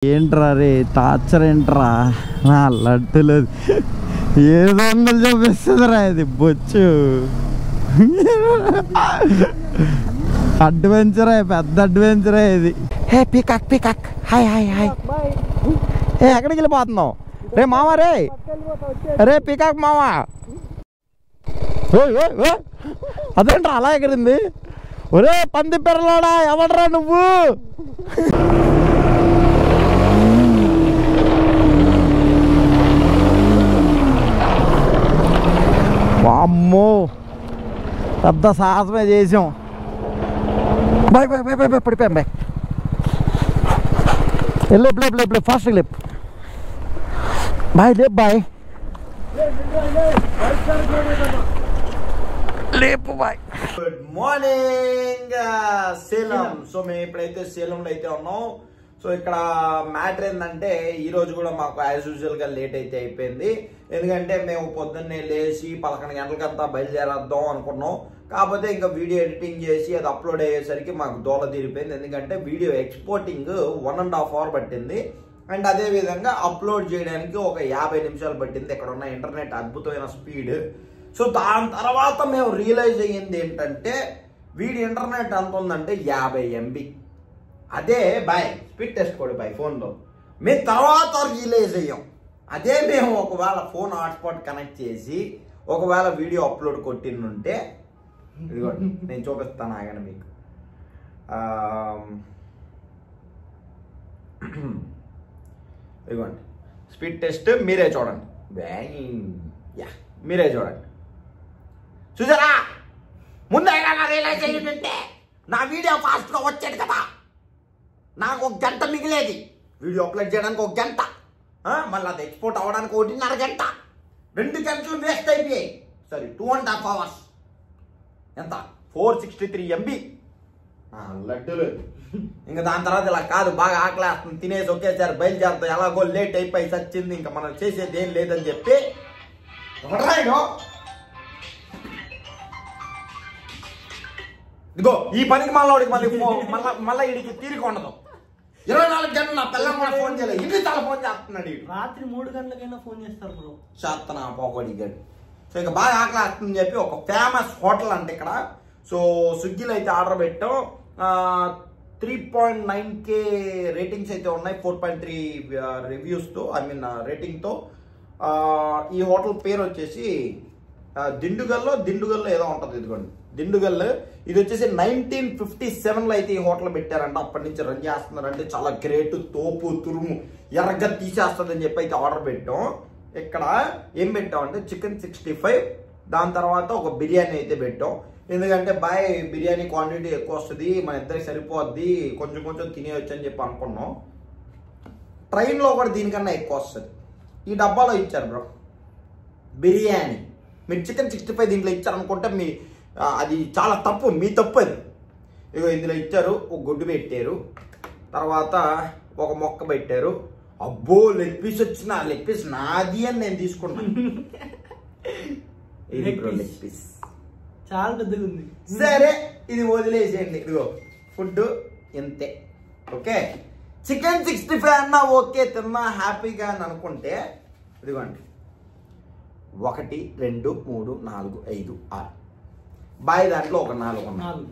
ఏంట్రా రే టార్చర్ ఏంట్రా నా లడ్డులు 700 చూపిస్తుందిరా ఇది బొచ్చు అడ్వెంచరే పెద్ద అడ్వెంచరే ఇది. Hey peacock peacock hi hi hi. ఏ ఎక్కడికి వెళ్ళిపోతున్నావు రే మామ రే రే పీకాక్ మామ. అదేంట్రా అలా ఎగిరింది. ఒరే పంది పెరలాడా ఎవడరా నువ్వు. అమ్మో పెద్ద సాహసమే చేసాం. బాయ్ బాయ్ బాయ్ బాయ్ బాయ్ పడిపోయాం బాయ్. లేపు లేపు లేపు లేపు ఫాస్ట్గా లేపు బాయ్ లేపు బాయ్ లేపు బాయ్. Good morning Salem. సో మేము ఇప్పుడైతే సేలంలో అయితే ఉన్నాం. సో ఇక్కడ మ్యాటర్ ఏంటంటే ఈరోజు కూడా మాకు యాజ్ యూజువల్గా లేట్ అయితే అయిపోయింది. ఎందుకంటే మేము పొద్దున్నే లేచి 11 గంటలకంతా బయలుదేరేద్దాం అనుకున్నాం. కాకపోతే ఇంకా వీడియో ఎడిటింగ్ చేసి అది అప్లోడ్ అయ్యేసరికి మాకు దోల తీరిపోయింది. ఎందుకంటే వీడియో ఎక్స్పోర్టింగ్ 1.5 hours పట్టింది. అండ్ అదేవిధంగా అప్లోడ్ చేయడానికి ఒక 50 నిమిషాలు పట్టింది. ఇక్కడ ఉన్న ఇంటర్నెట్ అద్భుతమైన స్పీడ్. సో దాని తర్వాత మేము రియలైజ్ అయ్యింది ఏంటంటే వీడి ఇంటర్నెట్ ఎంత ఉందంటే 50 MB. అదే బాయ్ స్పీడ్ టెస్ట్ కూడా బాయ్ ఫోన్లో మేము తర్వాత రియలైజ్ అయ్యాం. అదే మేము ఒకవేళ ఫోన్ హాట్స్పాట్ కనెక్ట్ చేసి ఒకవేళ వీడియో అప్లోడ్ కొట్టిందంటే ఇదిగోండి నేను చూపిస్తాను ఆగండి మీకు. ఇదిగోండి స్పీడ్ టెస్ట్ మీరే చూడండి. యా మీరే చూడండి. చూసారా ముందే రియలైజ్ అయ్యిందంటే నా వీడియో ఫాస్ట్గా వచ్చేది కదా. నాకు 1 గంట మిగిలేది వీడియో అప్లోడ్ చేయడానికి 1 గంట. మళ్ళీ అది ఎక్స్పోర్ట్ అవ్వడానికి 1.5 గంట. 2 గంటలు వేస్ట్ అయిపోయాయి. Sorry 2.5 hours. ఎంత 463 MB లడ్డులు. ఇంకా దాని తర్వాత ఇలా కాదు బాగా ఆకలేస్తుంది తినేసి ఒకేసారి బయలుదేరుతాం. ఎలాగో లేట్ అయిపోయి చచ్చింది ఇంకా మనం చేసేది ఏం లేదని చెప్పి ఇదిగో ఈ పనికి మళ్ళీ మళ్ళీ వీడికి తీరిక ఉండదు. 24 గంటలు నా పిల్లలు కూడా ఫోన్ చేయలేదు. ఇన్ని చాలా ఫోన్ చేస్తున్నాడు. రాత్రి 3 గంటలకైనా ఫోన్ చేస్తారు బ్రో. చేస్తున్నా పోగొడి గడి. సో ఇక బాగా ఆకలి వస్తుందని చెప్పి ఒక ఫేమస్ హోటల్ అంటే ఇక్కడ. సో స్విగ్గీలో అయితే ఆర్డర్ పెట్టాం. 3.9K రేటింగ్స్ అయితే ఉన్నాయి. 4.3 రివ్యూస్తో రేటింగ్తో. ఈ హోటల్ పేరు వచ్చేసి దిండుగల్లో ఏదో ఉంటుంది. ఇదిగోండి దిండుగల్. ఇది వచ్చేసి 1957లో అయితే ఈ హోటల్ పెట్టారంట. అప్పటి నుంచి రన్ చేస్తున్నారంటే చాలా గ్రేట్. తోపు తురుము ఎర్రగా తీసేస్తుంది అని చెప్పి అయితే ఆర్డర్ పెట్టాం. ఇక్కడ ఏం పెట్టామంటే చికెన్ 65, దాని తర్వాత ఒక బిర్యానీ అయితే పెట్టాం. ఎందుకంటే బాయ్ బిర్యానీ క్వాంటిటీ ఎక్కువ వస్తుంది, మన ఇద్దరికి సరిపోద్ది, కొంచెం కొంచెం తినేయచ్చు అని చెప్పి అనుకున్నాం. ట్రైన్లో కూడా దీనికన్నా ఎక్కువ వస్తుంది. ఈ డబ్బాలో ఇచ్చారు బ్రో బిర్యానీ. మీరు చికెన్ 65 దీంట్లో ఇచ్చారనుకుంటే అది చాలా తప్పు, మీ తప్పు అది. ఇగో ఇందులో ఇచ్చారు. ఒక గుడ్డు పెట్టారు, తర్వాత ఒక మొక్క పెట్టారు. అబ్బో లెగ్ పీస్ వచ్చిన లెగ్ పీస్ నాది అని నేను తీసుకున్నాను. ఇది బ్రో లెగ్ పీస్ చాలా పెద్దగా ఉంది. సరే ఇది వదిలేసేయండి. ఇదిగో ఫుడ్ ఇంతే. ఓకే చికెన్ 65 అన్నా ఓకే తిన్నా హ్యాపీగా అని అనుకుంటే ఇదిగోండి 1 2 3 4 5 6 బాయ్ దాంట్లో ఒక 4 ఉన్నాయి.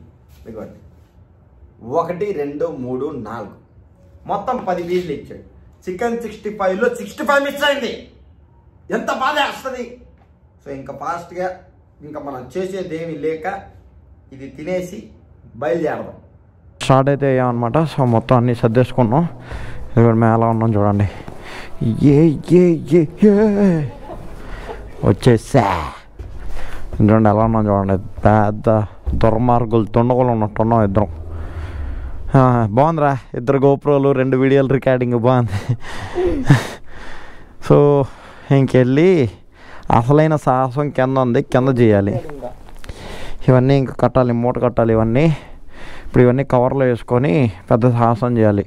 ఇదిగోండి 1 2 3 4 మొత్తం 10 పీసులు ఇచ్చాడు. చికెన్ 65లో 65 మిస్ అయింది. ఎంత బాధ వేస్తుంది. సో ఇంకా ఫాస్ట్గా ఇంకా మనం చేసేది ఏమి లేక ఇది తినేసి బయలుదేరదాం. స్టార్ట్ అయితే అయ్యామన్నమాట. సో మొత్తం అన్నీ సర్దేసుకున్నాం. ఇక్కడ మేము ఎలా ఉన్నాం చూడండి. వచ్చేసా చూడండి ఎలా ఉన్నాం చూడండి. పెద్ద దుర్మార్గులు తొండగలు ఉన్నట్టున్నాం ఇద్దరం. బాగుందిరా ఇద్దరు గోప్రోలు 2 వీడియోలు రికార్డింగ్ బాగుంది. సో ఇంకెళ్ళి అసలైన సాహసం కింద ఉంది, కింద చేయాలి. ఇవన్నీ ఇంకా కట్టాలి, మూట కట్టాలి ఇవన్నీ. ఇప్పుడు ఇవన్నీ కవర్లో వేసుకొని పెద్ద సాహసం చేయాలి.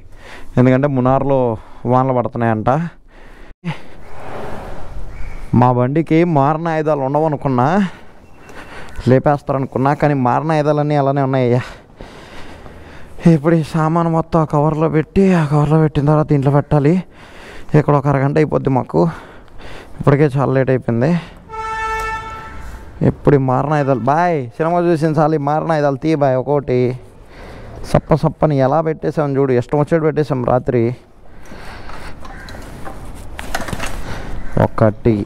ఎందుకంటే మునార్లో వానలు పడుతున్నాయంట. మా బండికి మారణ ఆయుధాలు ఉండవనుకున్నా, లేపేస్తారనుకున్నా, కానీ మారణ ఆయుధాలన్నీ అలానే ఉన్నాయ్యా. ఇప్పుడు ఈ సామాను మొత్తం ఆ కవర్లో పెట్టి ఆ కవర్లో పెట్టిన తర్వాత ఇంట్లో పెట్టాలి. ఇక్కడ ఒక అరగంట అయిపోద్ది మాకు. ఇప్పటికే చాలా లేట్ అయిపోయింది. ఇప్పుడు మారణాయుధాలు బాయ్ సినిమా చూసిన చాలు. ఈ మారణాయుధాలు తీ బాయ్ ఒక్కోటి సప్పని ఎలా పెట్టేసాం చూడు, ఇష్టం వచ్చేట్టు పెట్టేసాం. రాత్రి ఒకటి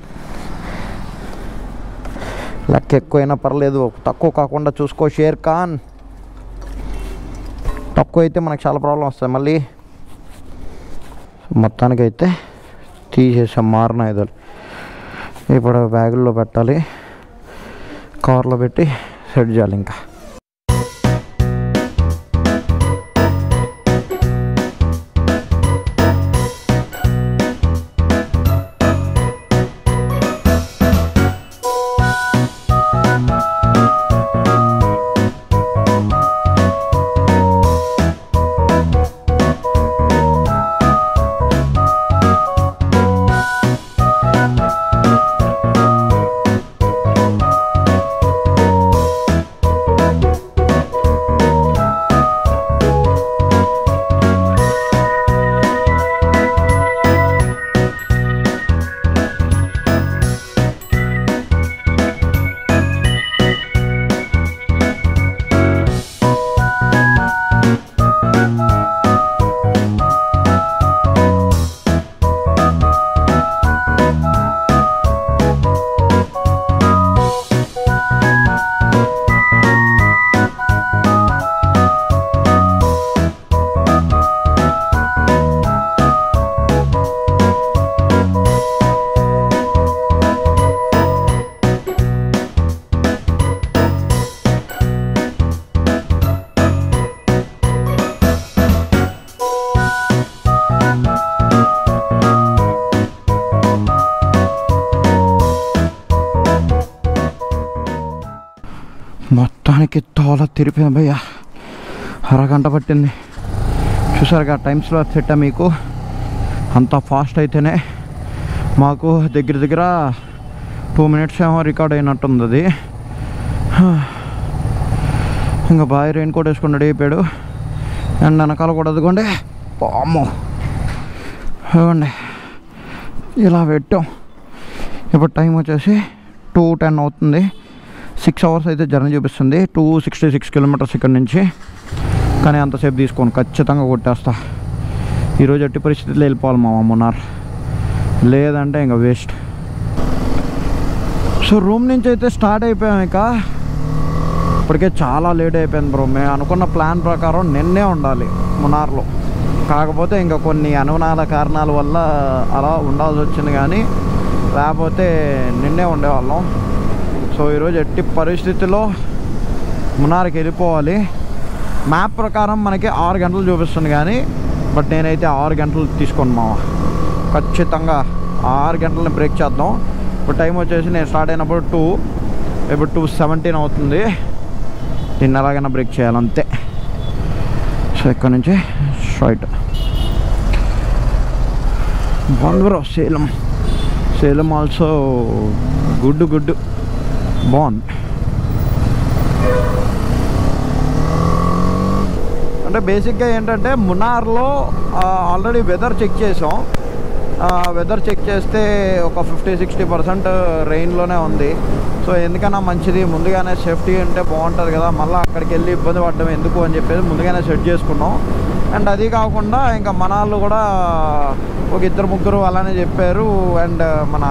లెక్క ఎక్కువైనా పర్లేదు, తక్కువ కాకుండా చూసుకో షేర్ ఖాన్. తక్కువ అయితే మనకు చాలా ప్రాబ్లం వస్తాయి మళ్ళీ. మొత్తానికైతే తీసేసాం మారణాయుధాలు. ఇప్పుడు బ్యాగుల్లో పెట్టాలి, కవర్లో పెట్టి సెట్ చేయాలి. ఇంకా మొత్తానికి తోల తిరిపోయింది భయ్య. అరగంట పట్టింది. చూసారుగా టైం స్లాట్ సెట్టా మీకు. అంత ఫాస్ట్ అయితేనే మాకు దగ్గర 2 minutes ఏమో రికార్డ్ అయినట్టుంది అది. ఇంకా బాగా రెయిన్ కోట్ వేసుకుని రెడీ అయిపోయాడు. అండ్ వెనకాల కూడా అదిగోండి పాము ఇవ్వండి ఇలా పెట్టాం. ఇప్పుడు టైం వచ్చేసి 2:10 అవుతుంది. 6 hours అయితే జర్నీ చూపిస్తుంది. 266 kilometers ఇక్కడ నుంచి. కానీ అంతసేపు తీసుకొని ఖచ్చితంగా కొట్టేస్తా. ఈరోజు ఎట్టి పరిస్థితుల్లో వెళ్ళిపోవాలి మా మున్నార్, లేదంటే ఇంకా వేస్ట్. సో రూమ్ నుంచి అయితే స్టార్ట్ అయిపోయాం. ఇక ఇప్పటికే చాలా లేట్ అయిపోయింది బ్రో. మేము అనుకున్న ప్లాన్ ప్రకారం నిన్నే ఉండాలి మున్నార్లో. కాకపోతే ఇంకా కొన్ని అనుమానాల కారణాల వల్ల అలా ఉండాల్సి వచ్చింది, కానీ లేకపోతే నిన్నే ఉండేవాళ్ళం. సో ఈరోజు ఎట్టి పరిస్థితుల్లో మున్నార్కి వెళ్ళిపోవాలి. మ్యాప్ ప్రకారం మనకి 6 గంటలు చూపిస్తుంది, కానీ బట్ నేనైతే 6 గంటలు తీసుకోను మావా. ఖచ్చితంగా 6 గంటలని బ్రేక్ చేద్దాం. ఇప్పుడు టైం వచ్చేసి నేను స్టార్ట్ అయినప్పుడు 2, ఇప్పుడు 2:17 అవుతుంది. దీన్ని ఎలాగైనా బ్రేక్ చేయాలంతే. సో ఇక్కడ నుంచి స్ట్రైట్ బాగుంది బ్రో. సేలం ఆల్సో గుడ్ బాగుంది. అంటే బేసిక్గా ఏంటంటే మున్నార్లో ఆల్రెడీ వెదర్ చెక్ చేసాం. వెదర్ చెక్ చేస్తే ఒక 50-60% రెయిన్లోనే ఉంది. సో ఎందుకన్నా మంచిది, ముందుగానే సేఫ్టీ ఉంటే బాగుంటుంది కదా. మళ్ళీ అక్కడికి వెళ్ళి ఇబ్బంది పడడం ఎందుకు అని చెప్పేసి ముందుగానే సెట్ చేసుకున్నాం. అండ్ అది కాకుండా ఇంకా మనాళ్ళు కూడా ఒక 2-3 అలానే చెప్పారు. అండ్ మన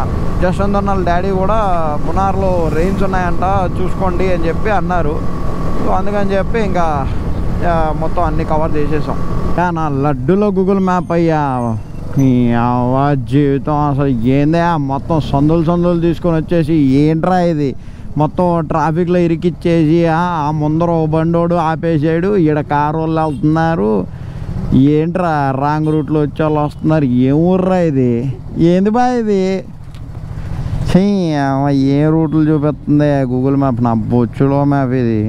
జస్వంత్ వాళ్ళ డాడీ కూడా మున్నార్లో రెయిన్స్ ఉన్నాయంట చూసుకోండి అని చెప్పి అన్నారు. సో అందుకని చెప్పి ఇంకా మొత్తం అన్నీ కవర్ చేసేసాం. నా లడ్డులో గూగుల్ మ్యాప్ అయ్యా నీ జీవితం అసలు ఏందే. మొత్తం సందులు తీసుకొని వచ్చేసి ఏంట్రా ఇది మొత్తం ట్రాఫిక్లో ఇరికిచ్చేసి ఆ ముందర ఓ బండోడు ఆపేసాడు. ఈడ కారు వాళ్ళు వెళ్తున్నారు. ఏంట్రా రాంగ్ రూట్లో వచ్చే వాళ్ళు వస్తున్నారు. ఏం ఊర్రా ఇది, ఏంది బా ఇది? ఏ రూట్లు చూపిస్తుంది గూగుల్ మ్యాప్? నా బొచ్చులో మ్యాప్ ఇది.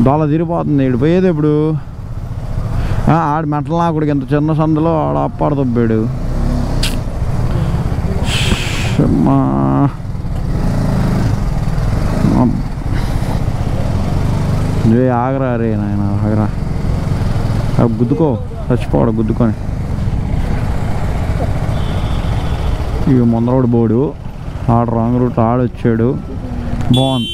దోల తిరిగిపోతుంది. ఇటు పోయేది ఇప్పుడు ఆడు మెట్ల నాకుడికి ఎంత చిన్న సందులో ఆడ అప్పాడు దొబ్బాడు. ఆగరా రే నాయన ఆగరా గుద్దుకో చచ్చిపోవడం గుద్దుకొని ఇవి ముందరోడు బోడు ఆడు రాంగ్ రూట్ ఆడొచ్చాడు బాగుంది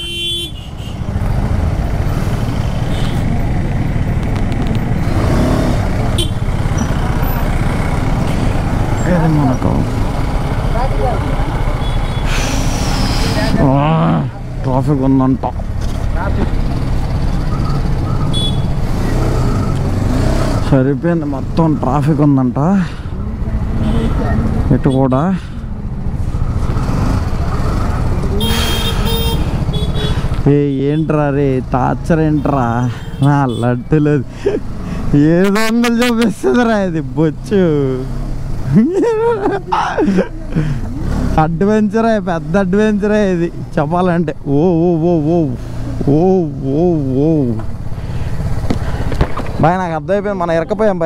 మనకు ట్రాఫిక్ ఉందంట సరిపోయింది మొత్తం ట్రాఫిక్ ఉందంట ఇటు కూడా ఏంట్రా రే టార్చర్ ఏంట్రా నా లడ్డులు 700 చూపిస్తుందిరా ఇది బొచ్చు అడ్వెంచరే పెద్ద అడ్వెంచరే ఇది చెప్పాలంటే ఓ ఓ ఓ ఓ ఓ ఓ ఓ బాయ్ నాకు అర్థమైపోయింది మనం ఇరకపోయాం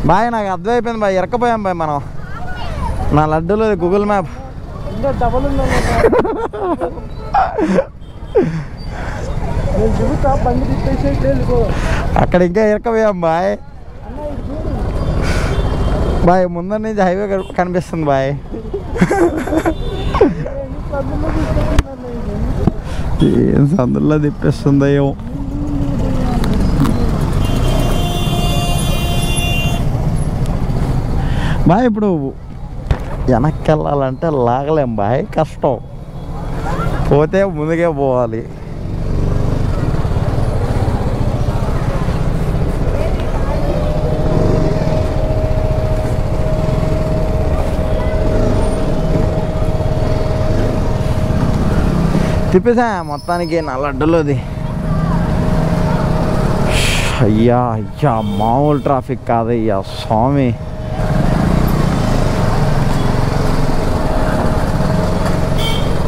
బాయ్ నాకు అర్థమైపోయింది బాయ్ ఇరకపోయాం బాయ్ మనం నా లడ్డూలో గూగుల్ మ్యాప్ అక్కడ ఇంకా ఇరకపోయాం బాయ్ ముందర నుంచి హైవే కనిపిస్తుంది బాయ్ ఏం సందులో తిప్పిస్తుందో ఏమో బాయ్ ఇప్పుడు వెనక్కి వెళ్ళాలంటే లాగలేం బాయ్ కష్టం పోతే ముందుకే పోవాలి తిప్పేసా మొత్తానికి నా లడ్డులోది అయ్యా అయ్యా మామూలు ట్రాఫిక్ కాదయ్యా స్వామి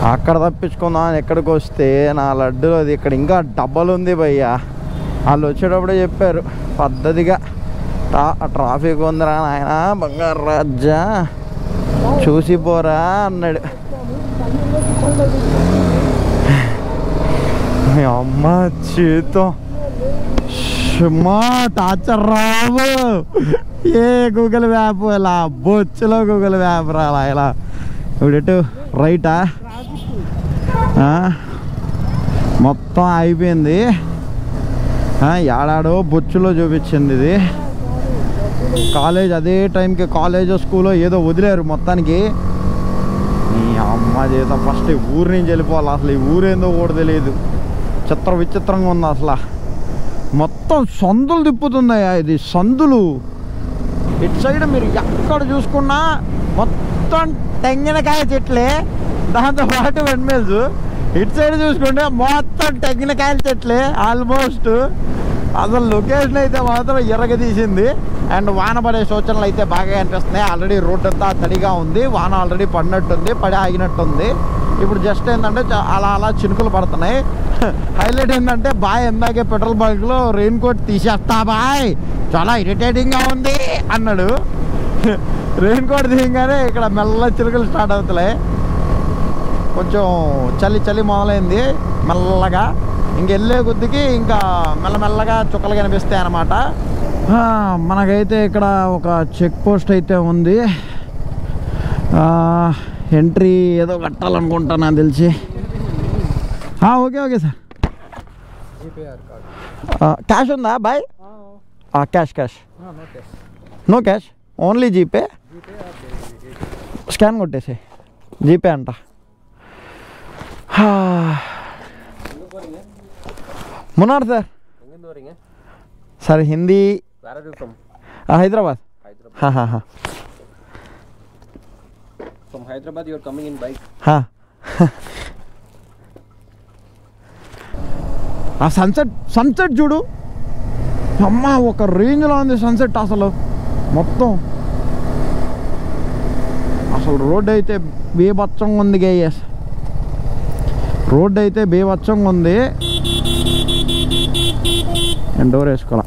అక్కడ తప్పించుకుందాం ఎక్కడికి వస్తే నా లడ్డులోది ఇక్కడ ఇంకా డబ్బలు ఉంది భయ్యా వాళ్ళు వచ్చేటప్పుడే చెప్పారు పద్ధతిగా ట్రాఫిక్ ఉందిరా నాయన బంగారు రాజ్జా చూసిపోరా అన్నాడు అమ్మ చేతం టార్చర్ రావు ఏ గూగుల్ మ్యాప్ ఇలా బొచ్చులో గూగుల్ మ్యాప్ రాలా ఇలా ఇప్పుడు రైటా మొత్తం అయిపోయింది ఏడాడో బొచ్చులో చూపించింది ఇది కాలేజ్ అదే టైంకి కాలేజ్ స్కూల్లో ఏదో వదిలేరు మొత్తానికి ఈ అమ్మ జీవితం ఫస్ట్ ఊరి నుంచి వెళ్ళిపోవాలి అసలు ఈ ఊరేందో కూడా తెలియదు చిత్ర విచిత్రంగా ఉంది అసలు మొత్తం సందులు తిప్పుతున్నాయా ఇది సందులు ఇటు సైడ్ మీరు ఎక్కడ చూసుకున్నా మొత్తం తెంగినకాయ చెట్లే దాంతో పాటు వెండ్మేల్స్ ఇటు సైడ్ చూసుకుంటే మొత్తం తెంగినకాయల చెట్లే ఆల్మోస్ట్ అసలు లొకేషన్ అయితే మాత్రం ఎరగదీసింది అండ్ వాన పడే సూచనలు అయితే బాగా అనిపిస్తున్నాయి ఆల్రెడీ రోడ్ అంతా తడిగా ఉంది వాన ఆల్రెడీ పడినట్టుంది పడి ఆగినట్టుంది ఇప్పుడు జస్ట్ ఏంటంటే అలా అలా చినుకులు పడుతున్నాయి హైలైట్ ఏంటంటే బాయ్ ఇందాకే పెట్రోల్ బంక్లో రెయిన్ కోట్ తీసేస్తా బాయ్ చాలా ఇరిటేటింగ్గా ఉంది అన్నాడు రెయిన్ కోట్ తీయగానే ఇక్కడ మెల్ల చినుకులు స్టార్ట్ అవుతున్నాయి కొంచెం చలి చలి మొదలైంది మెల్లగా ఇంకెళ్ళే కొద్దికి ఇంకా మెల్లమెల్లగా చుక్కలు కనిపిస్తాయి అన్నమాట మనకైతే ఇక్కడ ఒక చెక్ పోస్ట్ అయితే ఉంది ఎంట్రీ ఏదో కట్టాలనుకుంటా నాకు తెలిసి ఓకే ఓకే సార్ క్యాష్ ఉందా బాయ్ cash cash no cash only GPay scan కొట్టేసి జీపే అంట Munnar sir sir Hindi Hyderabad From Hyderabad, you are coming in bike. Sunset చూడు అమ్మ ఒక రేంజ్లో ఉంది సన్సెట్ అసలు మొత్తం అసలు రోడ్ అయితే బీభత్సంగా ఉంది గేయస్ రోడ్ అయితే బీభత్సంగా ఉంది నేను డోర్ వేసుకోవాలా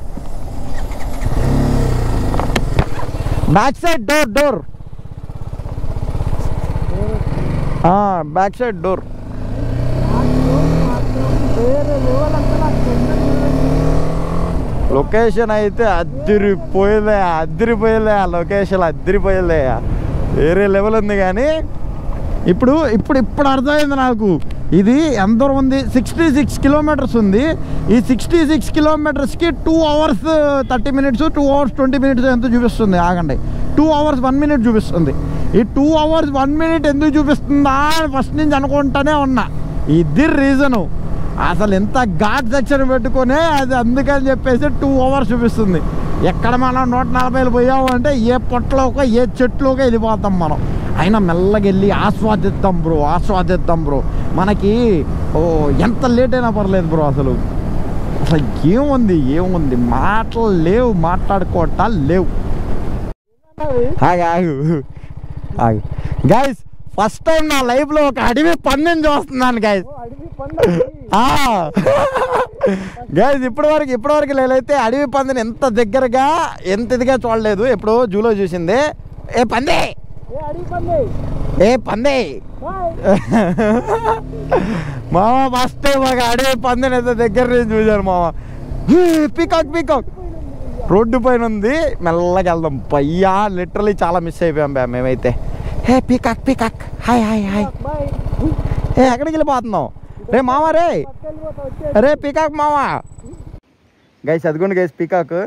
back side door back side door location అయితే అదిరిపోయిందే ఆ లొకేషన్ అదిరిపోయిందే, వేరే లెవెల్ ఉంది. కానీ ఇప్పుడు అర్థమైంది నాకు, ఇది ఎంత దూరం ఉంది, 66 కిలోమీటర్స్ ఉంది. ఈ 66 కిలోమీటర్స్కి 2 hours 30 minutes 2 hours 20 minutes ఎంత చూపిస్తుంది, ఆగండి, 2 hours 1 minute చూపిస్తుంది. ఈ 2 hours 1 minute ఎందుకు చూపిస్తుందా అని ఫస్ట్ నుంచి అనుకుంటానే ఉన్నా. ఇది రీజను, అసలు ఎంత ఘాట్ సెక్షన్ పెట్టుకొని అది అందుకని చెప్పేసి 2 hours చూపిస్తుంది. ఎక్కడ మనం 140 పోయాము అంటే ఏ పొట్టలోకో ఏ చెట్లోకో వెళ్ళిపోతాం మనం. అయినా మెల్లగా వెళ్ళి ఆస్వాదిద్దాం బ్రో. మనకి ఎంత లేట్ అయినా పర్లేదు బ్రో. అసలు ఏముంది మాటలు లేవు, మాట్లాడుకోవటాలు లేవు. ఆగు గైస్, ఫస్ట్ టైం నా లైఫ్లో ఒక అడవి పందిని చూస్తున్నాను గైస్. గైస్ ఇప్పటివరకు నేనైతే అడవి పందిని ఎంత దగ్గరగా ఎంత ఇదిగా చూడలేదు. ఎప్పుడో జూలో చూసింది. ఏ పంది మామ, ఫస్ట్ టైం ఒక అడవి పందిని ఎంత దగ్గర నుంచి చూశాను మామ. పీకాక్ రోడ్డు పైన ఉంది, మెల్లగా వెళ్దాం పయ్యా. లిటరలీ చాలా మిస్ అయిపోయాం మేమైతే. హే పీకాక్ హాయ్ ఏ ఎక్కడికి వెళ్ళిపోతున్నావు రే మామ, రే పీకాక్ మామ. గైస్ అదిగోండి గైస్ పీకాక్.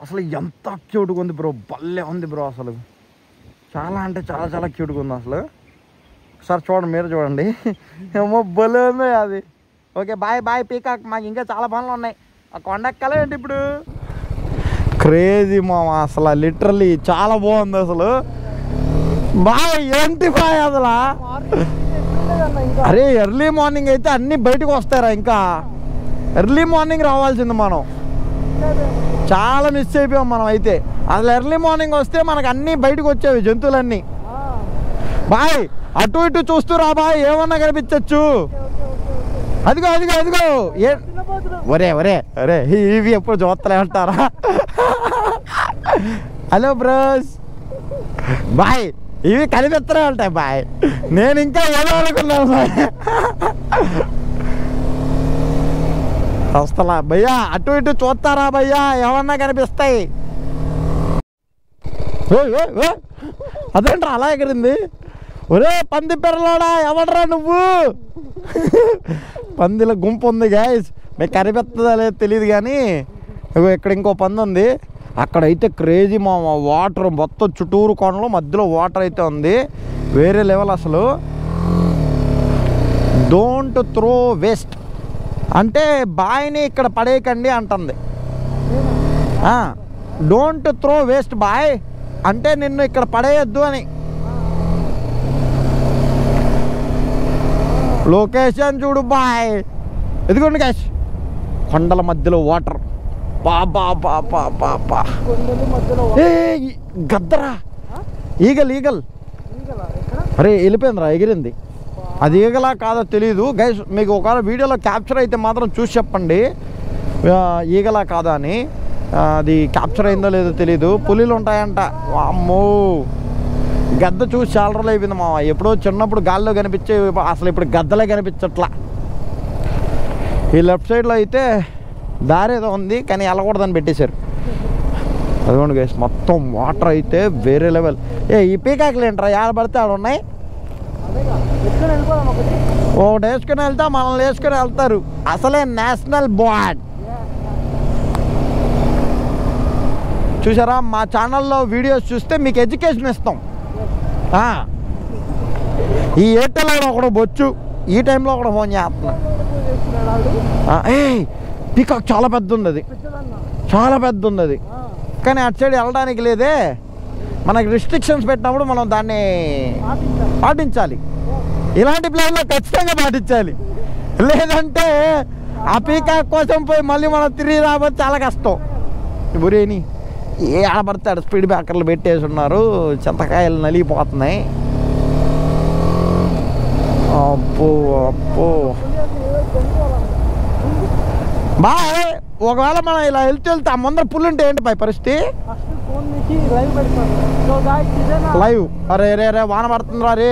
అసలు ఎంత క్యూట్గా ఉంది బ్రో, భలే ఉంది బ్రో. అసలు చాలా అంటే చాలా క్యూట్గా ఉంది అసలు. ఒకసారి చూడండి, మీరు చూడండి, ఏమో భలే ఉంది అది. ఓకే బాయ్ పీకాక్, మాకు ఇంకా చాలా పనులు ఉన్నాయి. ఆ కొండెక్కాలి ఏంటి ఇప్పుడు. క్రేజీ మామ, అసలు లిటరల్లీ చాలా బాగుంది అసలు. బాయ్ ఏంటి బాయ్ అసలు, అరే ఎర్లీ మార్నింగ్ అయితే అన్నీ బయటకు వస్తారా, ఇంకా ఎర్లీ మార్నింగ్ రావాల్సింది. మనం చాలా మిస్ అయిపోయాం మనం అయితే. అసలు ఎర్లీ మార్నింగ్ వస్తే మనకు అన్నీ బయటకు వచ్చేవి, జంతువులన్నీ. బాయ్ అటు ఇటు చూస్తూ రా బాయ్, ఏమన్నా కనిపించచ్చు. అదిగో ఒరే ఇవి ఎప్పుడు చూస్తలే అంటారా. హలో బ్రోస్ బాయ్, ఇవి కనిపిస్తూనే ఉంటాయి బాయ్. నేను ఇంకా ఏదో అనుకున్నాను బాయ్. వస్తలా భయ్యా, అటు ఇటు చూస్తారా భయ్యా, ఏమన్నా కనిపిస్తాయి. అదేంట్రా అలా ఎగిరింది. ఒరే పంది పిల్లలోడా, ఎవడరా నువ్వు. పందిల గుంపు ఉంది గైస్, మీకు కనిపిస్తుందా లేదు తెలియదు కానీ ఇక్కడ ఇంకో పంది ఉంది. అక్కడైతే క్రేజీ మా వాటర్ మొత్తం చుట్టూరు కొండలు మధ్యలో వాటర్ అయితే ఉంది, వేరే లెవెల్ అసలు. డోంట్ త్రో వేస్ట్ అంటే బాయ్ని ఇక్కడ పడేయకండి అంటుంది. డోంట్ త్రో వేస్ట్ బాయ్ అంటే నిన్ను ఇక్కడ పడేయద్దు అని. లొకేషన్ చూడు బాయ్, ఎదుగుండి గ్యాస్, కొండల మధ్యలో వాటర్. గద్దరా ఈగల్ అరే వెళ్ళిపోయిందిరా, ఎగిరింది. అది ఈగలా కాదో తెలీదు గైస్, మీకు ఒకవేళ వీడియోలో క్యాప్చర్ అయితే మాత్రం చూసి చెప్పండి ఈగలా కాదా అని. అది క్యాప్చర్ అయిందో లేదో తెలీదు. పులిలు ఉంటాయంట. అమ్మో, గద్ద చూసి చాలా రోజులు అయిపోయింది మామ. ఎప్పుడో చిన్నప్పుడు గాల్లో కనిపించే, అసలు ఇప్పుడు గద్దలే కనిపించట్లా. ఈ లెఫ్ట్ సైడ్లో అయితే దారి ఏదో ఉంది కానీ వెళ్ళకూడదని పెట్టేశారు. అదిగోండి గైస్, మొత్తం వాటర్ అయితే వేరే లెవెల్. ఈ పీకాకులు ఏంట్రా ఏడ పడితే ఆడ ఉన్నాయి. ఒకటి వేసుకుని వెళ్తా, మనల్ని వేసుకుని వెళ్తారు. అసలే నేషనల్ బోర్డ్. చూసారా, మా ఛానల్లో వీడియోస్ చూస్తే మీకు ఎడ్యుకేషన్ ఇస్తాం. ఈ ఎయిర్టెల్ ఒకడు బొచ్చు, ఈ టైంలో ఒకడు ఫోన్ చేస్తున్నా. పీకాక్ చాలా పెద్ద ఉంది, అది చాలా పెద్ద ఉంది అది. కానీ అటు సైడ్ వెళ్ళడానికి లేదే. మనకి రిస్ట్రిక్షన్స్ పెట్టినప్పుడు మనం దాన్ని పాటించాలి. ఇలాంటి ప్లేస్లో ఖచ్చితంగా పాటించాలి, లేదంటే ఆ పీకాక్ కోసం పోయి మళ్ళీ మనం తిరిగి రాబోతే చాలా కష్టం. బురేని ఏ ఆడబడతాడు, స్పీడ్ బ్రేకర్లు పెట్టేసి ఉన్నారు, చింతకాయలు నలిగిపోతున్నాయి. అప్పో బాయ్. ఒకవేళ మనం ఇలా వెళ్తే ఆ ముందర పుల్లు ఉంటే ఏంటి బాయ్ పరిస్థితి? లైవ్. అరే వాన పడుతుందిరా రే.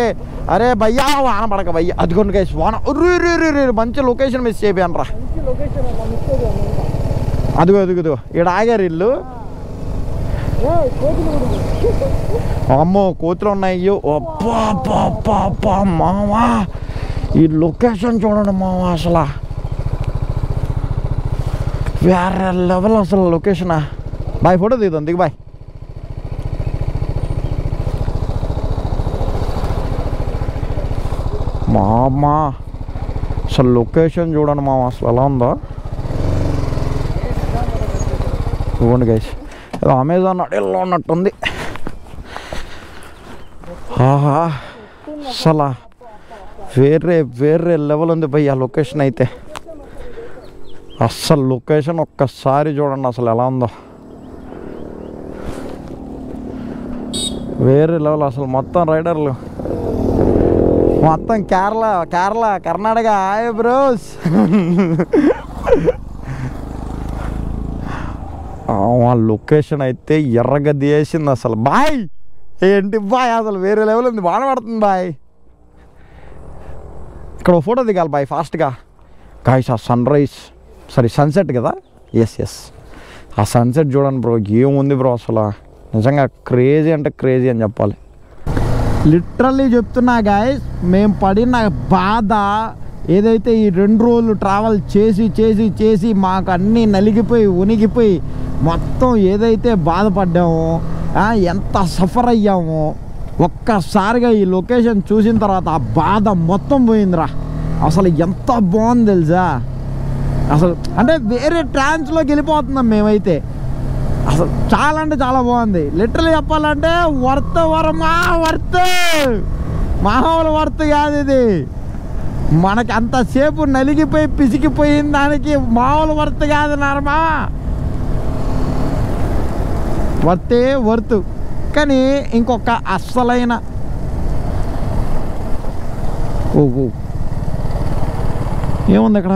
అరే భయ్యా వాన పడక భయ్యా. అదిగోండి గైస్ వాన. రే మంచి లొకేషన్ మిస్ అయిపోయాను రా. అదిగో అదిగో ఇక్కడ ఆగారు ఇల్లు. అమ్మో కోతులు ఉన్నాయి. అబ్బా అబ్బా అబ్బా అబ్బా మావా, ఈ లొకేషన్ చూడండి మావా, అసలు వేరే లెవెల్ అసలు లొకేషనా. బాయ్ ఫోటో దిగుతాం, దిగు బాయ్. మా అమ్మా అసలు లొకేషన్ చూడండి మామ, అసలు ఎలా ఉందో. ఇవ్వండి గైస్, ఏదో అమెజాన్ అడవిలో ఉన్నట్టుంది. ఆహా అసలు వేరే వేరే లెవెల్ ఉంది భయ్ ఆ లొకేషన్ అయితే. అస్సలు లొకేషన్ ఒక్కసారి చూడండి అసలు ఎలా ఉందో, వేరే లెవెల్ అసలు. మొత్తం రైడర్లు మొత్తం Kerala Karnataka. Hi bros. Location అయితే ఎర్రగద్ది వేసింది అసలు. బాయ్ ఏంటి బాయ్, అసలు వేరే లెవెల్ ఉంది, బాగా పడుతుంది బాయ్. ఇక్కడ ఫోటో దిగాలి బాయ్ ఫాస్ట్గా. గాయ్స్ ఆ సన్ రైజ్ సన్సెట్ కదా, ఎస్ ఆ సన్సెట్ చూడండి బ్రో, ఏముంది బ్రో అసలు. నిజంగా క్రేజీ అంటే క్రేజీ అని చెప్పాలి. లిటరల్లీ చెప్తున్నా గాయస్, మేము పడిన బాధ ఏదైతే ఈ 2 రోజులు ట్రావెల్ చేసి చేసి చేసి మాకు అన్నీ నలిగిపోయి ఉనిగిపోయి మొత్తం ఏదైతే బాధపడ్డామో, ఎంత సఫర్ అయ్యామో, ఒక్కసారిగా ఈ లొకేషన్ చూసిన తర్వాత ఆ బాధ మొత్తం పోయిందిరా. అసలు ఎంత బాగుంది తెలుసా అసలు. అంటే వేరే ట్రాన్స్లోకి వెళ్ళిపోతున్నాం మేమైతే. అసలు చాలా అంటే చాలా బాగుంది. లిటరల్లీ చెప్పాలంటే వర్త్ మామూలు వర్త్ కాదు ఇది. మనకి అంతసేపు నలిగిపోయి పిసికిపోయిన దానికి మామూలు వర్త్ కాదు నారమా, వర్త్. కానీ ఇంకొక అస్సలైన ఏముంది అక్కడ,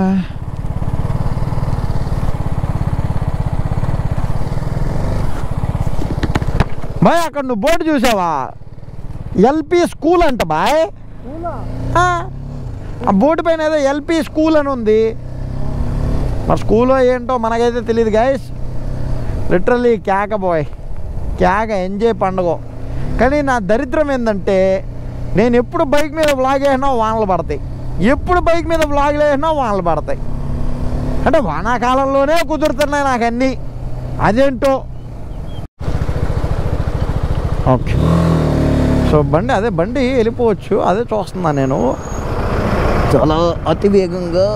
బాయ్ అక్కడ నువ్వు బోర్డు చూసావా, ఎల్పి స్కూల్ అంట బాయ్. ఆ బోర్డు పైన ఏదో ఎల్పి స్కూల్ అని ఉంది. మరి స్కూల్లో ఏంటో మనకైతే తెలియదు గైస్. లిటరల్లీ కేక ఎంజాయ్ పండుగ. కానీ నా దరిద్రం ఏంటంటే, నేను ఎప్పుడు బైక్ మీద వ్లాగ్ వేసినా వానలు పడతాయి, ఎప్పుడు బైక్ మీద వ్లాగ్ వేసినా వానలు పడతాయి. అంటే వానాకాలంలోనే కుదురుతున్నాయి నాకు అన్నీ, అదేంటో. ఓకే సో బండి వెళ్ళిపోవచ్చు, అదే చూస్తున్నా నేను చాలా అతి వేగంగా.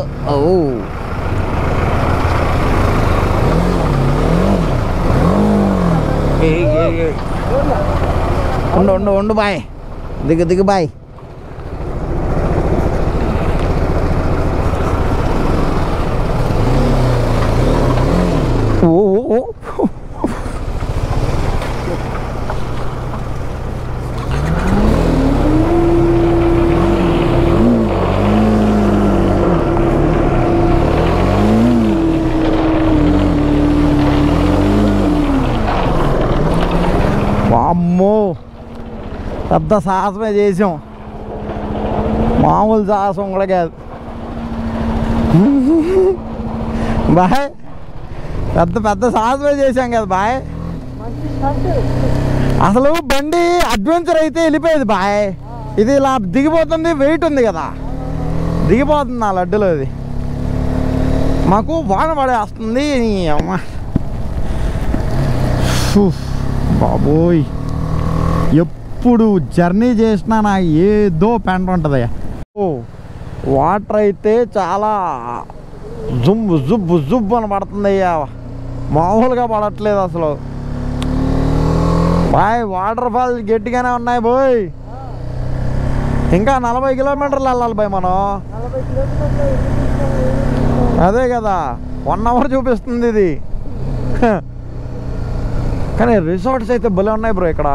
ఉండు బాయ్, దిగు బాయ్. ఓ అమ్మో పెద్ద సాహసమే చేసాం, మామూలు సాహసం కూడా కాదు బాయ్. పెద్ద సాహసమే చేసాం కదా బాయ్. అసలు బండి అడ్వెంచర్ అయితే వెళ్ళిపోయేది బాయ్, ఇది ఇలా దిగిపోతుంది, వెయిట్ ఉంది కదా, దిగిపోతుంది ఆ లడ్డులో. ఇది మాకు వాన పడేస్తుంది అమ్మ బాబోయ్. ఎప్పుడు జర్నీ చేసినా నాకు ఏదో పెంట ఉంటుందయ్యా. వాటర్ అయితే చాలా జుబ్బు అని పడుతుందయ్యా, మామూలుగా పడట్లేదు అసలు బాయ్. వాటర్ ఫాల్స్ గట్టిగానే ఉన్నాయి బాయ్. ఇంకా 40 కిలోమీటర్లు వెళ్ళాలి బాయ్ మనం. అదే కదా 1 అవర్ చూపిస్తుంది ఇది. కానీ రిసార్ట్స్ అయితే భలే ఉన్నాయి బ్రో ఇక్కడ,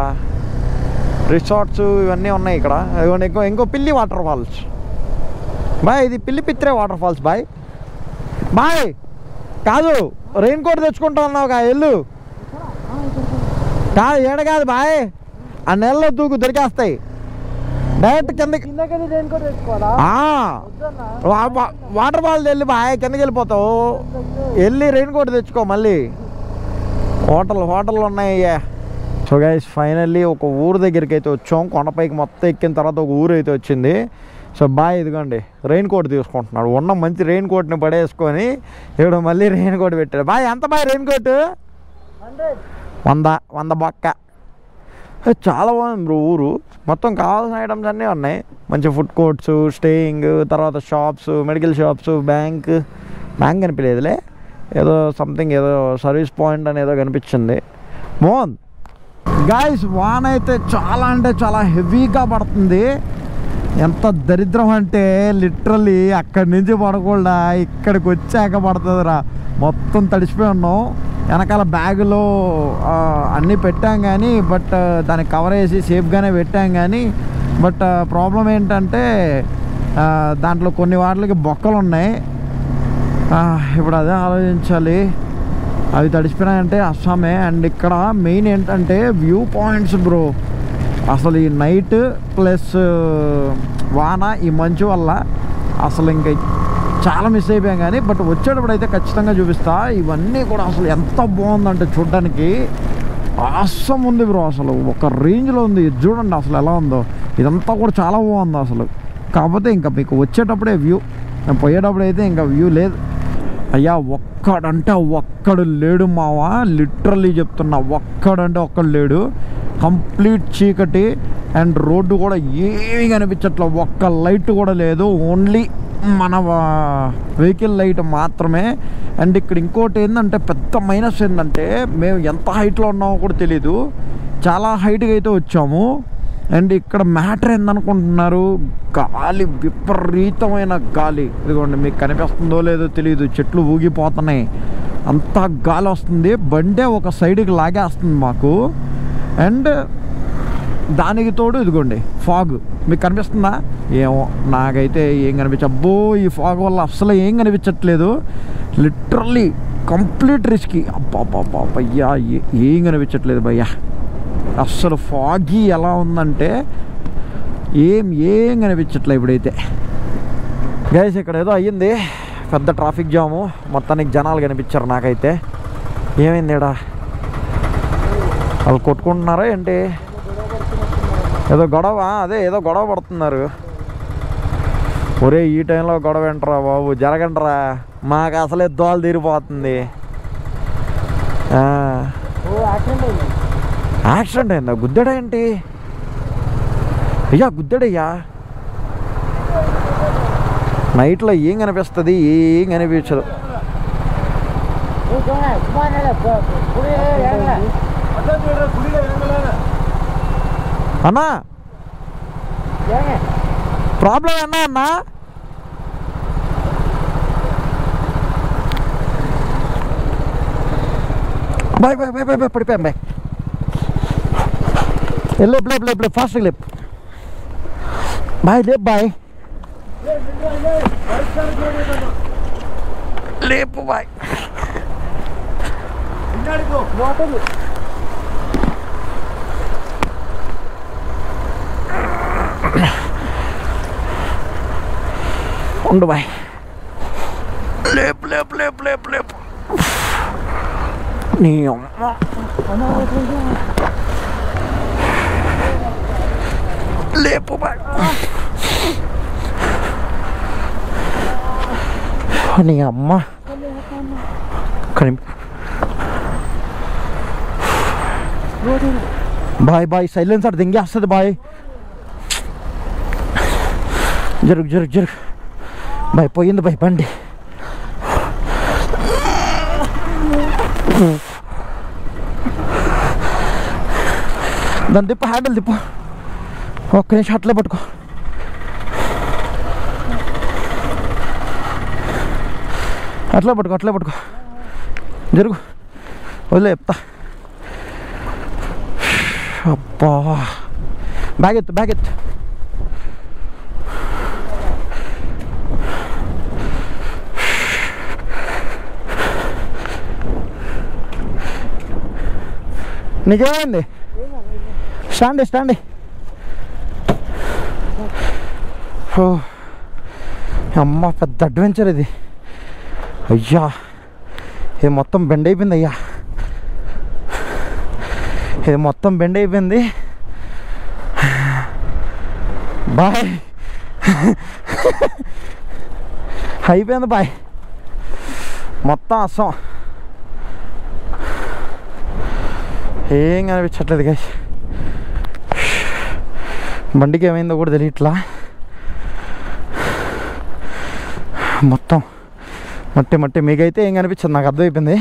రిసార్ట్స్ ఇవన్నీ ఉన్నాయి ఇక్కడ. ఇంకో పిల్లి వాటర్ ఫాల్స్ బాయ్, ఇది పిత్రే వాటర్ ఫాల్స్ బాయ్. కాదు రెయిన్ కోట్ తెచ్చుకుంటా ఉన్నావు కా, ఎల్లు కాదు ఏడ కాదు బాయ్, ఆ నెలలో దూకు దొరికేస్తాయి. డైరెక్ట్ కిందకి వాటర్ బాల్ వెళ్ళి బాయ్ కిందకి వెళ్ళిపోతావు. వెళ్ళి రెయిన్ కోట్ తెచ్చుకో మళ్ళీ. హోటల్ ఉన్నాయి. సో గైస్ ఫైనల్లీ ఒక ఊరు దగ్గరికి అయితే వచ్చాం. కొండపైకి మొత్తం ఎక్కిన తర్వాత ఒక ఊరు అయితే వచ్చింది. సో బాయ్ ఇదిగోండి రెయిన్ కోట్ తీసుకుంటున్నాడు. ఉన్న మంచి రెయిన్ కోట్ని పడేసుకొని ఇప్పుడు మళ్ళీ రెయిన్ కోట్ పెట్టాడు. బాయ్ ఎంత బాయ్ రెయిన్ కోట్? 100 బొక్క. చాలా బాగుంది బ్రో ఊరు. మొత్తం కావాల్సిన ఐటమ్స్ అన్నీ ఉన్నాయి. మంచి ఫుడ్ కోర్ట్స్, స్టేయింగ్, తర్వాత షాప్స్, మెడికల్ షాప్స్, బ్యాంక్ కనిపించలేదులే, ఏదో సంథింగ్ ఏదో సర్వీస్ పాయింట్ అని ఏదో కనిపించింది. బాగుంది గాయస్. వాన అయితే చాలా అంటే చాలా హెవీగా పడుతుంది. ఎంత దరిద్రం అంటే లిటరల్లీ అక్కడి నుంచి పడకుండా ఇక్కడికి వచ్చాక పడుతుందిరా. మొత్తం తడిసిపోయి ఉన్నాం. వెనకాల బ్యాగులో అన్నీ పెట్టాం కానీ బట్ దానికి కవర్ వేసి సేఫ్గానే పెట్టాం కానీ బట్ ప్రాబ్లం ఏంటంటే దాంట్లో కొన్ని వాటికి బొక్కలు ఉన్నాయి. ఇప్పుడు అదే ఆలోచించాలి. అవి తడిసిపోయినాయంటే అస్సామే. అండ్ ఇక్కడ మెయిన్ ఏంటంటే వ్యూ పాయింట్స్ బ్రో. అసలు ఈ నైట్ ప్లస్ వాన ఈ మంచు వల్ల అసలు ఇంకా చాలా మిస్ అయిపోయాం కానీ బట్ వచ్చేటప్పుడు అయితే ఖచ్చితంగా చూపిస్తా. ఇవన్నీ కూడా అసలు ఎంత బాగుందంటే చూడడానికి ఆసం ఉంది బ్రో. అసలు ఒక రేంజ్లో ఉంది. ఇది చూడండి అసలు ఎలా ఉందో. ఇదంతా కూడా చాలా బాగుంది అసలు. కాకపోతే ఇంకా మీకు వచ్చేటప్పుడే వ్యూ, పోయేటప్పుడు అయితే ఇంకా వ్యూ లేదు. అయ్యా ఒక్కడంటే ఒక్కడు లేడు మావా. లిటరల్లీ చెప్తున్నా, ఒక్కడంటే ఒక్కడు లేడు. కంప్లీట్ చీకటి అండ్ రోడ్డు కూడా ఏమీ కనిపించట్లేదు. ఒక్క లైట్ కూడా లేదు. ఓన్లీ మన వెహికల్ లైట్ మాత్రమే. అండ్ ఇక్కడ ఇంకోటి ఏంటంటే పెద్ద మైనస్ ఏంటంటే మేము ఎంత హైట్లో ఉన్నామో కూడా తెలీదు. చాలా హైట్గా అయితే వచ్చాము. అండ్ ఇక్కడ మ్యాటర్ ఏందనుకుంటున్నారు, గాలి, విపరీతమైన గాలి. ఇదిగోండి మీకు కనిపిస్తుందో లేదో తెలియదు, చెట్లు ఊగిపోతున్నాయి, అంతా గాలి వస్తుంది. బండే ఒక సైడ్కి లాగేస్తుంది మాకు. అండ్ దానికి తోడు ఇదిగోండి ఫాగ్ మీకు కనిపిస్తుందా? ఏమో నాకైతే ఏం అబ్బో ఈ ఫాగ్ వల్ల అస్సలు ఏం కనిపించట్లేదు. Literally complete risky. అబ్బా భయ్యా ఏం కనిపించట్లేదు భయ్యా. అస్సలు ఫాగీ ఎలా ఉందంటే ఏం కనిపించట్లేదు ఇప్పుడైతే. గైస్ ఇక్కడ ఏదో అయ్యింది, పెద్ద ట్రాఫిక్ జాము. మొత్తానికి జనాలు కనిపించారు నాకైతే. ఏమైంది ఇక్కడ? వాళ్ళు కొట్టుకుంటున్నారా ఏంటి? ఏదో గొడవ, అదే ఏదో గొడవ పడుతున్నారు. ఒరే ఈ టైంలో గొడవ ఏంట్రా బాబు, జరగండిరా, మాకు అసలే దోలు తీరిపోతుంది. యాక్సిడెంట్ అయిందా? గుద్దాడా ఏంటి? అయ్యా గుద్దాడయ్యా. నైట్లో ఏం కనిపిస్తుంది? ఏం కనిపించదు. అన్నా ప్రాబ్లం ఏనా అన్నా? బాయ్ పడిపోయాం బాయ్. లేప్ ఫాస్ట్ లేప్ బాయ్, లేప్ బాయ్, లేపు బాయ్. ఉండు బాయ్, లేపు నీ అమ్మ. లేపు బాయ్, నీ అమ్మ. బాయ్ సైలెన్సర్ దింగేస్తుంది బాయ్. జరుగు బాయ్. పోయింది బాయ్ బండి. దాన్ని తిప్పు, హ్యాండిల్ తిప్పు. ఒక్క నిమిషం అట్లే పట్టుకో. అట్లే పట్టుకో. జరుగు, వదిలే చెప్తా. అబ్బా బ్యాగ్ ఎత్తు. నీకేమైంది? స్టాండ్ అమ్మ పెద్ద అడ్వెంచర్ ఇది. అయ్యా ఇది మొత్తం బెండ్ అయిపోయింది. అయ్యా ఇది మొత్తం బెండ్ అయిపోయింది. బాయ్ అయిపోయింది బాయ్, మొత్తం అస్సం ఏం కనిపించట్లేదు గైస్. బండికి ఏమైందో కూడా తెలియట్లా. మొత్తం మట్టి మట్టి మీకైతే ఏం కనిపించదు, నాకు అర్థమైపోయింది.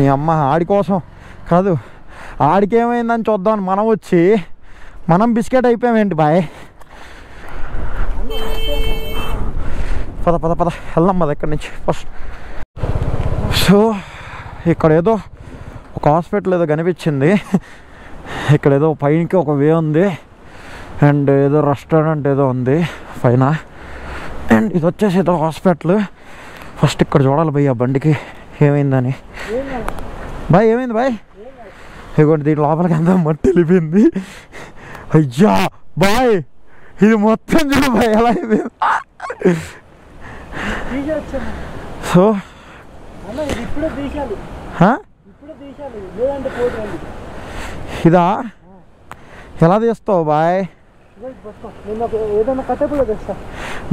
ఈ అమ్మ ఆడి కోసం కాదు, ఆడికి ఏమైందని చూద్దామని మనం వచ్చి మనం బిస్కెట్ అయిపోయామేంటి బాయ్. పద పద పద వెళ్దాం పద ఇక్కడి నుంచి ఫస్ట్. సో ఇక్కడ ఏదో ఒక హాస్పిటల్ ఏదో కనిపించింది. ఇక్కడ ఏదో పైనకి ఒక వే ఉంది అండ్ ఏదో రెస్టారెంట్ ఏదో ఉంది పైన. అండ్ ఇది వచ్చేసి ఏదో హాస్పిటల్. ఫస్ట్ ఇక్కడ చూడాలి భయ్ ఆ బండికి ఏమైందని. బాయ్ ఏమైంది బాయ్? ఇదిగోండి దీని లోపలికి అంతా మట్టి వెళ్ళిపోయింది. అయ్యా బాయ్ ఇది మొత్తం చూడు బాయ్ ఎలా అయిపోయింది. సో ఇదా ఎలా తీస్తావు బాయ్?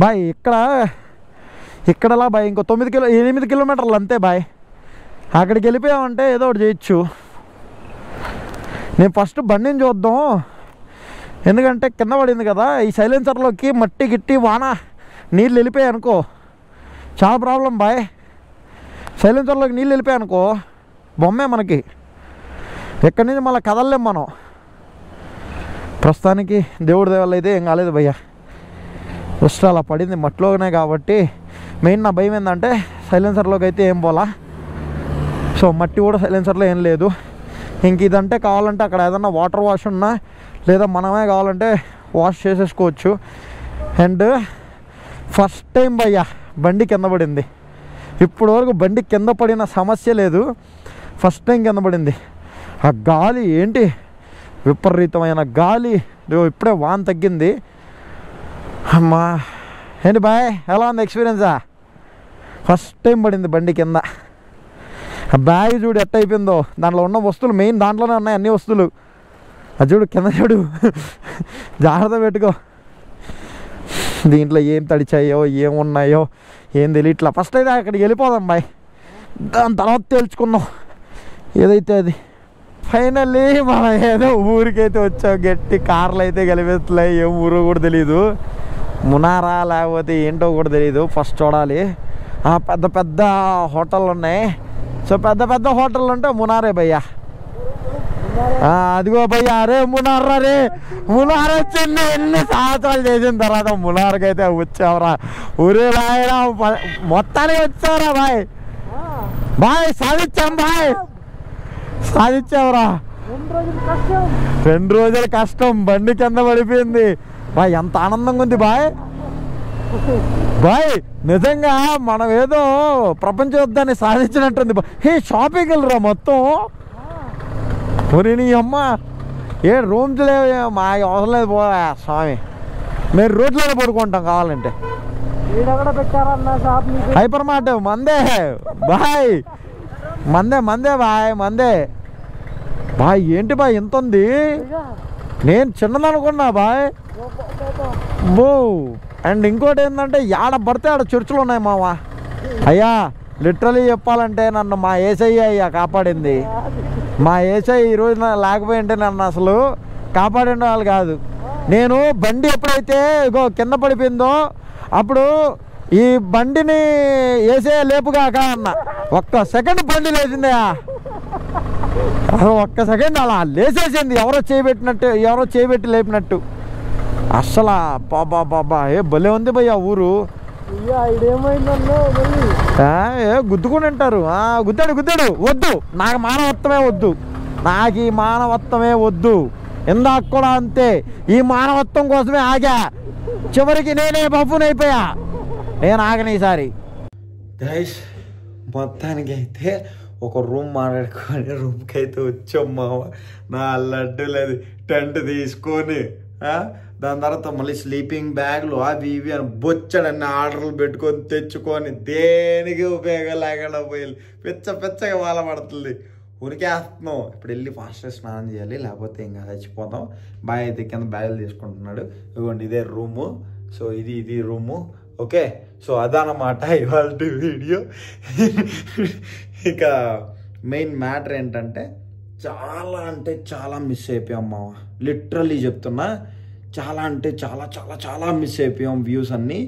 బాయ్ ఇక్కడలా బాయ్ ఇంకో 8 కిలోమీటర్లు అంతే బాయ్. అక్కడికి వెళ్ళిపోయామంటే ఏదో ఒకటి చేయొచ్చు. నేను ఫస్ట్ బండిని చూద్దాం, ఎందుకంటే కింద పడింది కదా ఈ సైలెన్సర్లోకి మట్టి గిట్టి వాన నీళ్ళు వెళ్ళిపోయాయి అనుకో చాలా ప్రాబ్లం బాయ్. సైలెన్సర్లోకి నీళ్ళు వెళ్ళిపోయాయి అనుకో బొమ్మే మనకి, ఎక్కడి నుంచి మళ్ళీ కదలలేం మనం. ప్రస్తుతానికి దేవుడి దేవాళ్ళు అయితే ఏం కాలేదు భయ్య, జస్ట్ అలా పడింది మట్టిలోనే కాబట్టి. మెయిన్ నా భయం ఏంటంటే సైలెన్సర్లోకి అయితే ఏం పోలా. సో మట్టి కూడా సైలెన్సర్లో ఏం లేదు. ఇంక ఇదంటే కావాలంటే అక్కడ ఏదన్నా వాటర్ వాష్ ఉన్నా లేదా మనమే కావాలంటే వాష్ చేసేసుకోవచ్చు. అండ్ ఫస్ట్ టైం భయ్య బండి కింద పడింది. ఇప్పుడు వరకు బండి కింద పడిన సమస్య లేదు, ఫస్ట్ టైం కింద పడింది. ఆ గాలి ఏంటి విపరీతమైన గాలి. ఇప్పుడే వాన్ తగ్గింది. అమ్మా ఏంటి బాయ్ ఎలా ఉంది ఎక్స్పీరియన్సా? ఫస్ట్ టైం పడింది బండి కింద. ఆ బ్యాగ్ చూడు ఎట్ట అయిపోయిందో, దాంట్లో ఉన్న వస్తువులు మెయిన్ దాంట్లోనే ఉన్నాయి అన్ని వస్తువులు. అది చూడు కింద చూడు, జాగ్రత్త పెట్టుకో. దీంట్లో ఏం తడిచాయో ఏమున్నాయో ఏం తెలియట్లా. ఫస్ట్ అయితే అక్కడికి వెళ్ళిపోదాం బాయ్, దాని తర్వాత తేల్చుకుందాం ఏదైతే అది. ఫైనల్లీ మనం ఏదో ఊరికైతే వచ్చాం, గట్టి కార్లు అయితే గెలిపెత్తున్నాయి. ఏం ఊరో కూడా తెలీదు, మునారా లేకపోతే ఏంటో కూడా తెలీదు. ఫస్ట్ చూడాలి. పెద్ద పెద్ద హోటళ్ళు ఉన్నాయి. సో పెద్ద పెద్ద హోటళ్ళు ఉంటే మునారే భయ్యా. అదిగో భయ్యా, అరే మునారా రే, మునార్ వచ్చింది. ఎన్ని సంవత్సరాలు చేసిన తర్వాత మునార్కి అయితే వచ్చావరా. ఊరే రాయరా మొత్తానికి వచ్చావరా బాయ్. బాయ్ సాధించాం బాయ్, సాధించావురా. 2 రోజులు కష్టం, బండి కింద పడిపోయింది బాయ్. ఎంత ఆనందంగా ఉంది బాయ్. బాయ్ నిజంగా మనం ఏదో ప్రపంచ యుద్ధాన్ని సాధించినట్టుంది. హే షాపింగ్ వెళ్ళరా మొత్తం. మరి నీ అమ్మ ఏ రూమ్స్ లేవు, మా అవసరం లేదు పోయా స్వామి. మేము రోడ్లోనే పడుకుంటాం కావాలంటే. హైపర్ మార్ట్ మందే బాయ్, మందే బాయ్ మందే బాయ్. ఏంటి బాయ్ ఎంత ఉంది? నేను చిన్నదనుకున్నా బాయ్. బో అండ్ ఇంకోటి ఏంటంటే ఆడ పడితే ఆడ చర్చిలు ఉన్నాయి మావా. అయ్యా లిటరలీ చెప్పాలంటే నన్ను మా ఏసఐ అయ్యా కాపాడింది. మా ఏసఐ ఈరోజు లేకపోయింటే నన్ను అసలు కాపాడిన వాళ్ళు కాదు. నేను బండి ఎప్పుడైతే కింద పడిపోయిందో అప్పుడు ఈ బండిని ఏసఐ లేపుగాక అన్న. ఒక్క సెకండ్ బండి లేచిందయా, ఒక్క సెకండ్ అలా లేచేసింది. ఎవరో చేయబెట్టి లేపినట్టు. అస్సలు బాబా ఏ భలే ఉంది భయ్యా ఊరు. గుద్దుకుని ఉంటారు. గుద్దాడు వద్దు, నాకు మానవత్వమే వద్దు, నాకు ఈ మానవత్వమే వద్దు. ఇందాక కూడా అంతే, ఈ మానవత్వం కోసమే ఆగా. చివరికి నేనే బఫునైపోయా. నేను ఆగను ఈసారి. గైస్ మొత్తానికి అయితే ఒక రూమ్ మాట్లాడుకొని రూమ్కి అయితే వచ్చాం మావ. నా లడ్డు లేదు టెంట్ తీసుకొని దాని తర్వాత మళ్ళీ స్లీపింగ్ బ్యాగ్లు అవి ఇవి అని బొచ్చడన్ని ఆర్డర్లు పెట్టుకొని తెచ్చుకొని దేనికి ఉపయోగం లేకుండా పోయి పిచ్చగా వాళ్ళ పడుతుంది. ఉరికేస్తున్నాం. ఇప్పుడు వెళ్ళి ఫాస్ట్గా స్నానం చేయాలి, లేకపోతే ఇంకా చచ్చిపోతాం. బాయ్ అయితే కింద బ్యాగులు తీసుకుంటున్నాడు. ఇదిగోండి ఇదే రూము. సో ఇది రూము. ఓకే, సో అదనమాట ఇవాళ వీడియో. ఇక మెయిన్ మ్యాటర్ ఏంటంటే చాలా అంటే చాలా మిస్ అయిపోయాం మామ. లిటరల్లీ చెప్తున్నా, చాలా అంటే చాలా చాలా చాలా మిస్ అయిపోయాం వ్యూస్ అన్నీ.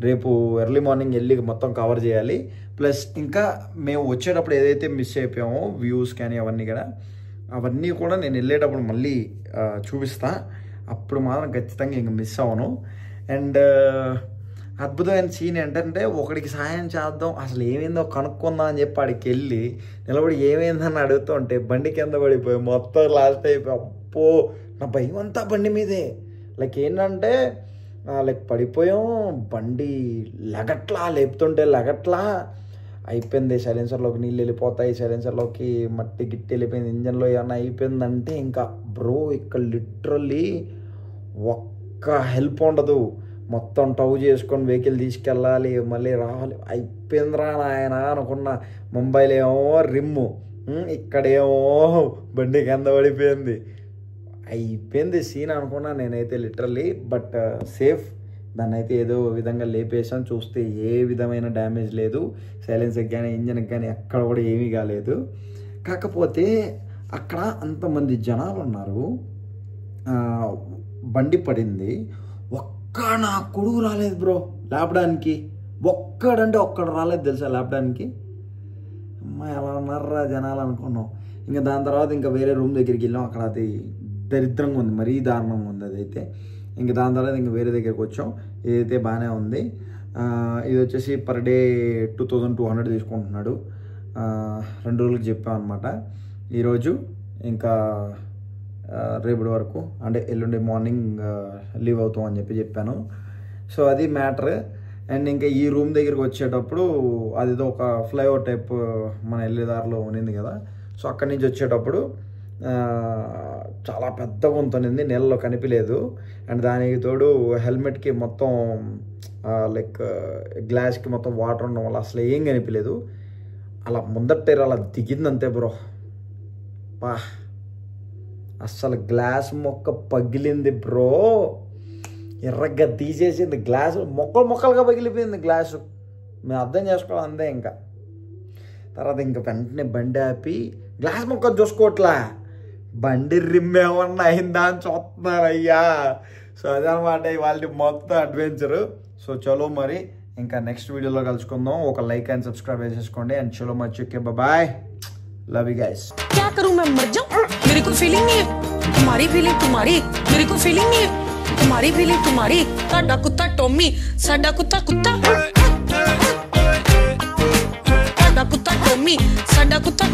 రేపు ఎర్లీ మార్నింగ్ వెళ్ళి మొత్తం కవర్ చేయాలి. ప్లస్ ఇంకా మేము వచ్చేటప్పుడు ఏదైతే మిస్ అయిపోయామో వ్యూస్ కానీ అవన్నీ కూడా నేను వెళ్ళేటప్పుడు మళ్ళీ చూపిస్తా. అప్పుడు మాత్రం ఖచ్చితంగా ఇంక మిస్ అవ్వను. అండ్ అద్భుతమైన సీన్ ఏంటంటే ఒకడికి సాయం చేద్దాం, అసలు ఏమైందో కనుక్కుందాం అని చెప్పి ఆడికి వెళ్ళి నిలబడి ఏమైందని అడుగుతుంటే బండి కింద పడిపోయి మొత్తం లాస్ట్ అయిపోయి అప్పో నా భయం అంతా బండి మీదే. లైక్ ఏంటంటే లైక్ పడిపోయాం, బండి లేపుతుంటే లగట్లా అయిపోయింది. సైలెన్సర్లోకి నీళ్ళు వెళ్ళిపోతాయి, సైలెన్సర్లోకి మట్టి గిట్టి వెళ్ళిపోయింది, ఇంజన్లో ఏమన్నా అయిపోయిందంటే ఇంకా బ్రో ఇక్కడ లిటరల్లీ ఒక్క హెల్ప్ ఉండదు. మొత్తం టౌ చేసుకొని వెహికల్ తీసుకెళ్ళాలి, మళ్ళీ రావాలి. అయిపోయిందిరా నాయన అనుకున్న. ముంబైలో ఏమో రిమ్ము, ఇక్కడేమో బండి కింద పడిపోయింది. అయిపోయింది సీన్ అనుకున్నా నేనైతే లిటరల్లీ. బట్ సేఫ్, దాన్ని అయితే ఏదో విధంగా లేపేసాను. చూస్తే ఏ విధమైన డ్యామేజ్ లేదు, సైలెన్సర్కి కానీ ఇంజన్కి కానీ ఎక్కడ కూడా ఏమీ కాలేదు. కాకపోతే అక్కడ అంతమంది జనాలు ఉన్నారు, బండి పడింది. ఒక్క నా కొడుకు రాలేదు బ్రో లేపడానికి. ఒక్కడు రాలేదు తెలుసా లేపడానికి. అమ్మాయి అలా ఉన్నారా జనాలు అనుకున్నాం. ఇంకా దాని తర్వాత ఇంకా వేరే రూమ్ దగ్గరికి వెళ్ళాం. అక్కడ అది దరిద్రంగా ఉంది, మరీ దారుణంగా ఉంది అదైతే. ఇంకా దాని తర్వాత ఇంకా వేరే దగ్గరికి వచ్చాం. ఇదైతే బాగానే ఉంది. ఇది వచ్చేసి పర్ డే 2200 తీసుకుంటున్నాడు. 2 రోజులకు చెప్పాం అనమాట. ఈరోజు ఇంకా రేపటి వరకు అంటే ఎల్లుండి మార్నింగ్ లీవ్ అవుతాం అని చెప్పాను. సో అది మ్యాటర్. అండ్ ఇంకా ఈ రూమ్ దగ్గరికి వచ్చేటప్పుడు అదిదో ఒక ఫ్లైఓవర్ టైప్ మన వెళ్ళేదారిలో ఉన్నింది కదా. సో అక్కడి నుంచి వచ్చేటప్పుడు చాలా పెద్దగా ఉంటుంది, నీళ్ళలో కనిపించలేదు. అండ్ దానికి తోడు హెల్మెట్కి మొత్తం లైక్ గ్లాస్కి మొత్తం వాటర్ ఉండడం వల్ల అసలు ఏం కనిపించలేదు. అలా ముందర టైర్ అలా దిగిందంతే బ్రో. అస్సలు గ్లాస్ మొక్క పగిలింది బ్రో, ఎర్రగా తీసేసింది. గ్లాసు మొక్కలుగా పగిలిపోయింది గ్లాసు. మేము అర్థం చేసుకోవాలి అంతే. ఇంకా తర్వాత ఇంకా వెంటనే బండి ఆపి గ్లాస్ మొక్క చూసుకోవట్లా, బండి రిమ్ ఏమన్నా అయిందా అని చూస్తున్నారు అయ్యా. సో అదనమాట ఇవాళ మొత్తం అడ్వెంచరు. సో చలో మరి ఇంకా నెక్స్ట్ వీడియోలో కలుసుకుందాం. ఒక లైక్ అండ్ సబ్స్క్రైబ్ చేసేసుకోండి. అండ్ చలో మరి check bye, love you guys. क्या करूं मैं मर जाऊं, मेरे को फीलिंग नहीं है, तुम्हारी फीलिंग तुम्हारी, मेरे को फीलिंग नहीं है, तुम्हारी फीलिंग तुम्हारी. साडा कुत्ता टॉमी, साडा कुत्ता साडा कुत्ता टॉमी, साडा कुत्ता